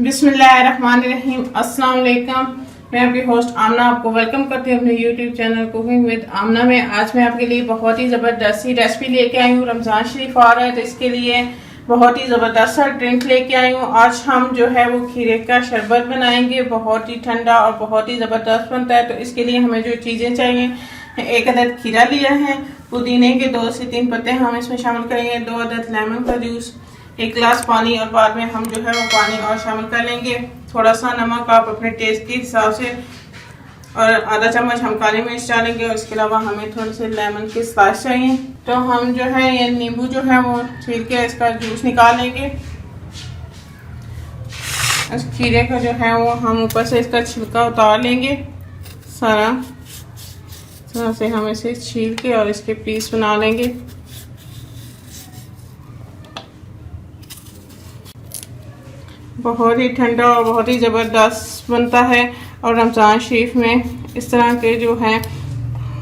बिस्मिल्लाहिर्रहमानिर्रहीम। अस्सलाम वालेकुम। मैं आपकी होस्ट आमना आपको वेलकम करती हूँ अपने यूट्यूब चैनल कुकिंग विद आमना में। आज मैं आपके लिए बहुत ही ज़बरदस्त सी रेसिपी लेके आई हूँ। रमज़ान शरीफ आ रहा है तो इसके लिए बहुत ही ज़बरदस्त सा ड्रिंक लेके आई हूँ। आज हम जो है वो खीरे का शरबत बनाएंगे। बहुत ही ठंडा और बहुत ही ज़बरदस्त बनता है। तो इसके लिए हमें जो चीज़ें चाहिए, एक अदद खीरा लिया है, पुदीने के 2 से 3 पत्ते हम इसमें शामिल करेंगे, 2 अदद लेमन का जूस, 1 गिलास पानी और बाद में हम जो है वो पानी और शामिल कर लेंगे। थोड़ा सा नमक आप अपने टेस्ट के हिसाब से, और आधा चम्मच हम काली मिर्च डालेंगे। और इसके अलावा हमें थोड़े से लेमन के स्लाइस चाहिए। तो हम जो है ये नींबू जो है वो छील के इसका जूस निकाल लेंगे। इस खीरे का जो है वो हम ऊपर से इसका छिलका उतार लेंगे सारा। इस तरह से हम इसे छील के और इसके पीस बना लेंगे। बहुत ही ठंडा और बहुत ही ज़बरदस्त बनता है। और रमज़ान शरीफ में इस तरह के जो हैं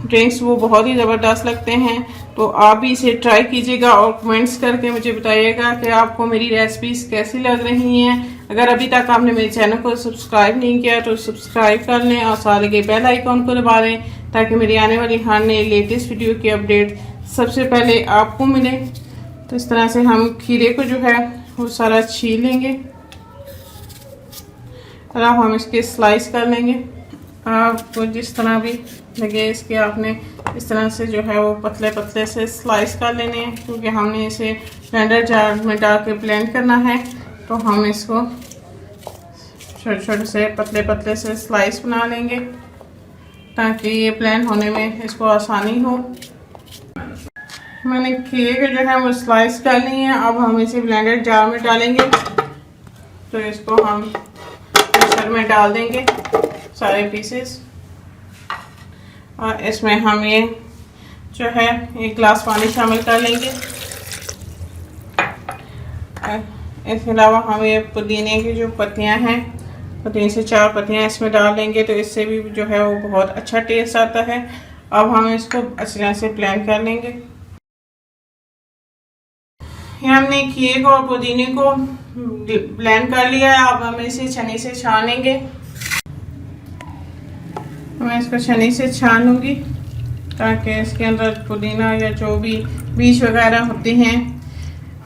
ड्रिंक्स वो बहुत ही ज़बरदस्त लगते हैं। तो आप भी इसे ट्राई कीजिएगा और कमेंट्स करके मुझे बताइएगा कि आपको मेरी रेसिपीज़ कैसी लग रही हैं। अगर अभी तक आपने मेरे चैनल को सब्सक्राइब नहीं किया तो सब्सक्राइब कर लें और साथ के बेल आइकॉन को दबा लें ताकि मेरी आने वाली हर नई लेटेस्ट वीडियो की अपडेट सबसे पहले आपको मिले। तो इस तरह से हम खीरे को जो है वो सारा छील लेंगे और अब हम इसके स्लाइस कर लेंगे। आपको जिस तरह भी लगे इसके आपने इस तरह से जो है वो पतले पतले से स्लाइस कर लेने हैं, क्योंकि हमने इसे ब्लेंडर जार में डाल के ब्लेंड करना है। तो हम इसको छोटे छोटे से पतले पतले से स्लाइस बना लेंगे ताकि ये ब्लेंड होने में इसको आसानी हो। मैंने खीरे के जो है वो स्लाइस कर ली है। अब हम इसे ब्लेंडर जार में डालेंगे। तो इसको हम मिक्सर में डाल देंगे सारे पीसेस। और इसमें हम ये जो है 1 गिलास पानी शामिल कर लेंगे। इसके अलावा हम ये पुदीने की जो पत्तियां हैं, 3 से 4 पत्तियां इसमें डाल देंगे। तो इससे भी जो है वो बहुत अच्छा टेस्ट आता है। अब हम इसको अच्छी तरह से ब्लेंड कर लेंगे। ये हमने खीरे को और पुदीने को ब्लेंड कर लिया है। अब हम इसे छन्नी से छानेंगे। मैं इसको छन्नी से छानूंगी ताकि इसके अंदर पुदीना या जो भी बीज वगैरह होते हैं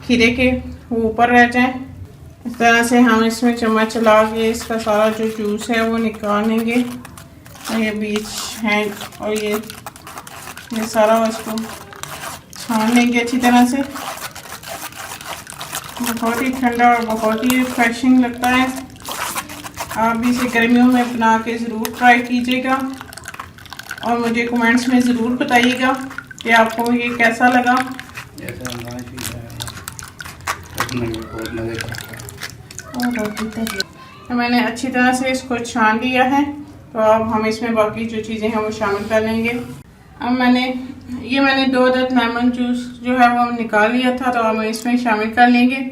खीरे के वो ऊपर रह जाएं। इस तरह से हम इसमें चम्मच चला के इसका सारा जो जूस है वो निकाल लेंगे। ये बीज हैं और ये सारा इसको छान लेंगे अच्छी तरह से। बहुत ही ठंडा और बहुत ही रिफ्रेशिंग लगता है। आप भी इसे गर्मियों में बना के ज़रूर ट्राई कीजिएगा और मुझे कमेंट्स में ज़रूर बताइएगा कि आपको ये कैसा लगा। तो मैंने अच्छी तरह से इसको छान लिया है। तो अब हम इसमें बाकी जो चीज़ें हैं वो शामिल कर लेंगे। अब मैंने 2 अदद लेमन जूस जो है वो निकाल लिया था, तो हम इसमें शामिल कर लेंगे।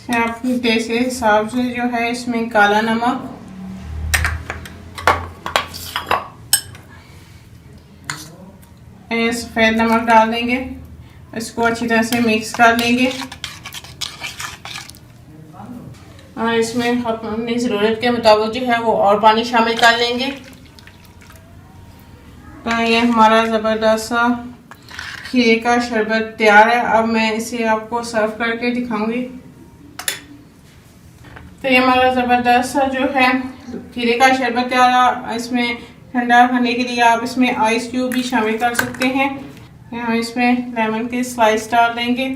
अपने टेस्ट के हिसाब से जो है इसमें काला नमक, सफ़ेद नमक डाल देंगे। इसको अच्छी तरह से मिक्स कर लेंगे और इसमें अपनी ज़रूरत के मुताबिक जो है वो और पानी शामिल कर लेंगे। तो ये हमारा ज़बरदस्त सा खीरे का शरबत तैयार है। अब मैं इसे आपको सर्व करके दिखाऊंगी। तो ये हमारा ज़बरदस्त सा जो है खीरे का शरबत तैयार है। इसमें ठंडा करने के लिए आप इसमें आइस क्यूब भी शामिल कर सकते हैं। हम इसमें लेमन के स्लाइस डाल देंगे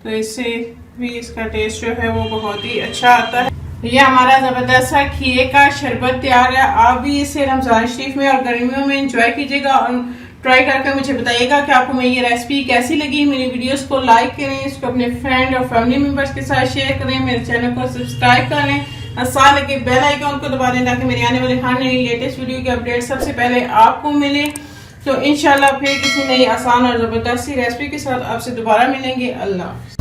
तो इससे भी इसका टेस्ट जो है वो बहुत ही अच्छा आता है। ये हमारा ज़बरदस्त सा खीरे का शरबत तैयार है। आप भी इसे रमज़ान शरीफ में और गर्मियों में एंजॉय कीजिएगा और ट्राई करके मुझे बताइएगा कि आपको मेरी ये रेसिपी कैसी लगी। मेरी वीडियोस को लाइक करें, इसको अपने फ्रेंड और फैमिली मेम्बर्स के साथ शेयर करें, मेरे चैनल को सब्सक्राइब कर लें और साथ लगे बेल आइकॉन को दबा दें ताकि मेरी आने वाली हर नई लेटेस्ट वीडियो की अपडेट सबसे पहले आपको मिले। तो इंशाल्लाह फिर किसी नई आसान और ज़बरदस्त सी रेसिपी के साथ आपसे दोबारा मिलेंगे। अल्लाह।